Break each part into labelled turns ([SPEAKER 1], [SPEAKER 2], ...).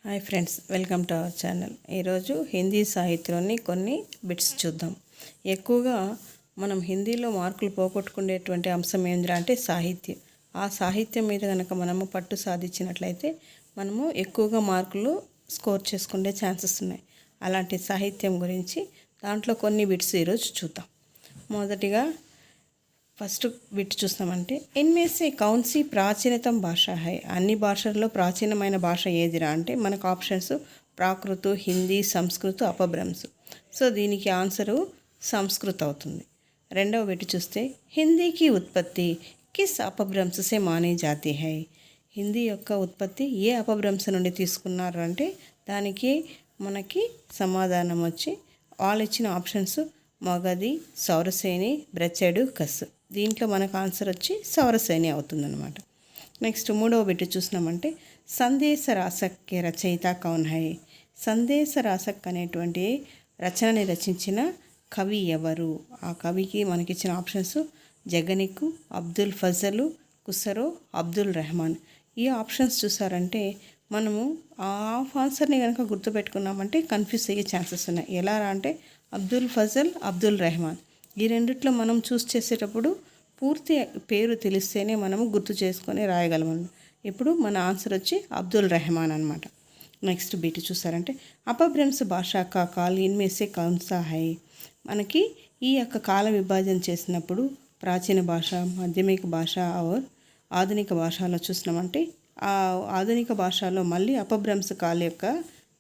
[SPEAKER 1] Hi friends, welcome to our channel. ఈరోజు హిందీ సాహిత్యంలోని కొన్ని bits చూద్దాం. ఎక్కువగా మనం హిందీలో మార్కులు పోగొట్టుకునేటువంటి అంశం ఏంద్రా అంటే సాహిత్యం. ఆ సాహిత్యం మీద కనుక మనము పట్టు సాధించినట్లయితే మనము ఎక్కువగా మార్కులు స్కోర్ చేసుకునే ఛాన్సెస్ ఉన్నాయి. అలాంటి సాహిత్యం గురించి దాంట్లో కొన్ని బిట్స్ ఈరోజు చూద్దాం. మొదటిగా ఫస్ట్ బిట్ చూస్తామంటే ఇన్మేసే కౌన్సీ ప్రాచీనతం భాష హై. అన్ని భాషల్లో ప్రాచీనమైన భాష ఏదిరా అంటే మనకు ఆప్షన్స్ ప్రాకృత, హిందీ, సంస్కృత, అపభ్రంశ్. సో దీనికి ఆన్సరు సంస్కృత్ అవుతుంది. రెండవ బిట్ చూస్తే హిందీకి ఉత్పత్తి కిస్ అపభ్రంశ్ సే మానీ జాతి హై. హిందీ యొక్క ఉత్పత్తి ఏ అపభ్రంశ నుండి తీసుకున్నారు అంటే దానికి మనకి సమాధానం వచ్చి వాళ్ళు ఇచ్చిన ఆప్షన్స్ మగధి, సౌరసేని, బ్రచెడు, కస్. దీంట్లో మనకు ఆన్సర్ వచ్చి సౌరసేని అవుతుందన్నమాట. నెక్స్ట్ మూడవ బిట్ చూసినామంటే సందేశ రాసక్కి రచయిత కౌన్ హై. సందేశ రాసక్ అనేటువంటి రచనని రచించిన కవి ఎవరు? ఆ కవికి మనకిచ్చిన ఆప్షన్స్ జగనిక్, అబ్దుల్ ఫజలు, కుసరో, అబ్దుల్ రెహమాన్. ఈ ఆప్షన్స్ చూసారంటే మనము ఆ ఆన్సర్ని కనుక గుర్తుపెట్టుకున్నామంటే కన్ఫ్యూజ్ అయ్యే ఛాన్సెస్ ఉన్నాయి. ఎలా అంటే అబ్దుల్ ఫజల్, అబ్దుల్ రెహమాన్ ఈ రెండిట్లో మనం చూస్ చేసేటప్పుడు పూర్తి పేరు తెలిస్తేనే మనము గుర్తు చేసుకొని రాయగలము. ఇప్పుడు మన ఆన్సర్ వచ్చి అబ్దుల్ రెహమాన్ అనమాట. నెక్స్ట్ బీట్ చూసారంటే అపభ్రంశ భాషా కా కాల్ ఇన్మేసే కౌన్సా హై. మనకి ఈ యొక్క కాల విభాజన చేసినప్పుడు ప్రాచీన భాష, మాధ్యమిక భాష ఆర్ ఆధునిక భాషలో చూసినామంటే ఆ ఆధునిక భాషలో మళ్ళీ అపభ్రంశ కాల యొక్క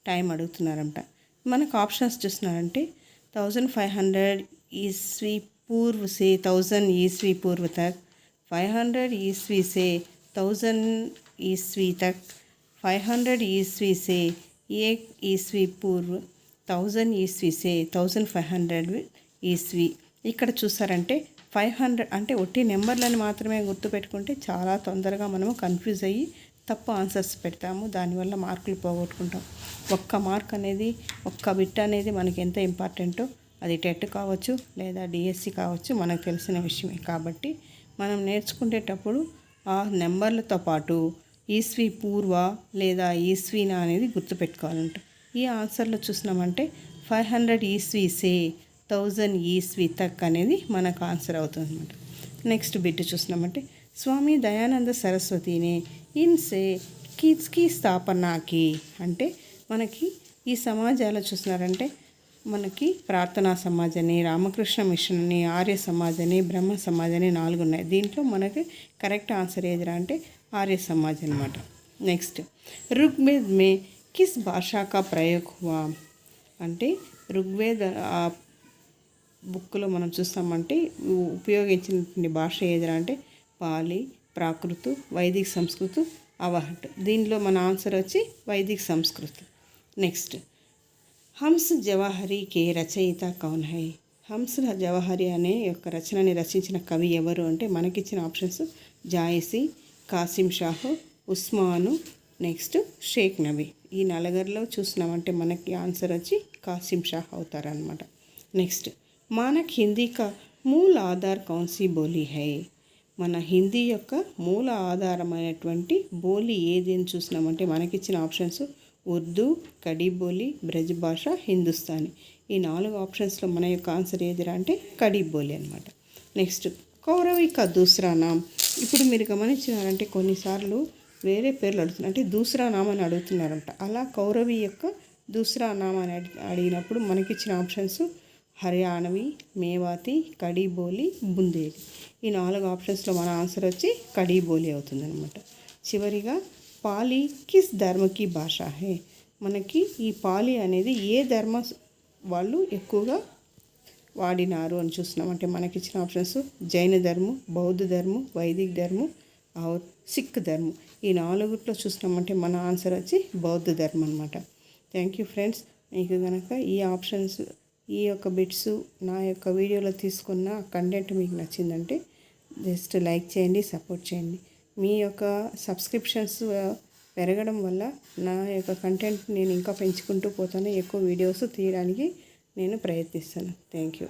[SPEAKER 1] టైం అడుగుతున్నారంట. మనకు ఆప్షన్స్ చూసినారంటే 1500 ईस्वी पूर्व से 1000 ईस्वी पूर्व तक, 500 ईस्वी से 1000 ईस्वी तक, 500 ईस्वी से 1 ईस्वी पूर्व, 1000 ईस्वी से 1500 ఈస్వీ. ఇక్కడ చూసారంటే 500 అంటే ఒట్టి నెంబర్లను మాత్రమే గుర్తుపెట్టుకుంటే చాలా తొందరగా మనము కన్ఫ్యూజ్ అయ్యి తప్పు ఆన్సర్స్ పెడతాము. దానివల్ల మార్కులు పోగొట్టుకుంటాం. ఒక్క మార్క్ అనేది, ఒక్క బిట్ అనేది మనకి ఎంత ఇంపార్టెంటో అది టెట్ కావచ్చు లేదా డిఎస్సి కావచ్చు మనకు తెలిసిన విషయమే. కాబట్టి మనం నేర్చుకునేటప్పుడు ఆ నెంబర్లతో పాటు ఈస్వీ పూర్వ లేదా ఈస్వీనా అనేది గుర్తుపెట్టుకోవాలంట. ఈ ఆన్సర్లో చూసినామంటే 500 ఈస్వీ సే 1000 ఈస్వీ తక్ అనేది మనకు ఆన్సర్ అవుతుంది అనమాట. నెక్స్ట్ బిట్ చూసినామంటే స్వామి దయానంద సరస్వతినే ఇన్సే కిస్కి స్థాపనకి. అంటే మనకి ఈ సమాజాలు చూసినారంటే మనకి ప్రార్థనా సమాజ్ అని, రామకృష్ణ మిషన్ అని, ఆర్య సమాజ్ అని, బ్రహ్మ సమాజ్ అని 4 ఉన్నాయి. దీంట్లో మనకి కరెక్ట్ ఆన్సర్ ఏదిరా అంటే ఆర్య సమాజ్ అనమాట. నెక్స్ట్ ఋగ్వేద్ మే కిస్ భాషా కా ప్రయోగ్ హువా. అంటే ఋగ్వేద బుక్లో మనం చూస్తామంటే ఉపయోగించినటువంటి భాష ఏదిరా అంటే పాలి, ప్రాకృత, వైదిక్ సంస్కృత, అవహట్. దీనిలో మన ఆన్సర్ వచ్చి వైదిక్ సంస్కృత. నెక్స్ట్ హంస్ జవహరి కే రచయిత కౌన్ హై. హంస్ జవహరి అనే యొక్క రచనని రచించిన కవి ఎవరు అంటే మనకిచ్చిన ఆప్షన్స్ జాయిసీ, కాసిం షాహు, ఉస్మాను, నెక్స్ట్ షేక్ నబీ. ఈ నలుగురిలో చూసినామంటే మనకి ఆన్సర్ వచ్చి కాసిం షాహ్ అవుతారనమాట. నెక్స్ట్ మానక్ హిందీ కా మూల ఆధార్ కౌన్సీ బోలీ హై. మన హిందీ యొక్క మూల ఆధారమైనటువంటి బోలీ ఏది అని చూసినామంటే మనకిచ్చిన ఆప్షన్స్ ఉర్దూ, కడీ బోలీ, బ్రజ్ భాష, హిందుస్థానీ. ఈ 4 ఆప్షన్స్లో మన యొక్క ఆన్సర్ ఏదిరా అంటే కడీ బోలీ అనమాట. నెక్స్ట్ కౌరవి కా దూసరా నామ్. ఇప్పుడు మీరు గమనించినారంటే కొన్నిసార్లు వేరే పేర్లు అడుగుతున్నారు, అంటే దూసరా నామ్ అని అడుగుతున్నారంట. అలా కౌరవి యొక్క దూసరా నామ్ అని అడిగినప్పుడు మనకిచ్చిన ఆప్షన్స్ హర్యానవి, మేవాతి, కడీ బోలీ, బుందేలి. ఈ 4 ఆప్షన్స్లో మన ఆన్సర్ వచ్చి కడీ బోలీ అవుతుందన్నమాట. చివరిగా పాలి కిస్ ధర్మకి భాష హే. మనకి ఈ పాలి అనేది ఏ ధర్మ వాళ్ళు ఎక్కువగా వాడినారు అని చూస్తున్నాం అంటే మనకిచ్చిన ఆప్షన్స్ జైన ధర్మం, బౌద్ధ ధర్మం, వైదిక్ ధర్మం, ఆర్ సిక్ ధర్మం. ఈ 4లో చూసినామంటే మన ఆన్సర్ వచ్చి బౌద్ధ ధర్మం అనమాట. Thank you friends. మీకు కనుక ఈ ఆప్షన్స్, ఈ యొక్క బిట్స్ నా యొక్క వీడియోలో తీసుకున్న కంటెంట్ మీకు నచ్చిందంటే జస్ట్ లైక్ చేయండి, సపోర్ట్ చేయండి. మీ యొక్క సబ్స్క్రిప్షన్స్ పెరగడం వల్ల నా యొక్క కంటెంట్ నేను ఇంకా పెంచుకుంటూ పోతాను. ఎక్కువ వీడియోస్ తీయడానికి నేను ప్రయత్నిస్తాను. Thank you.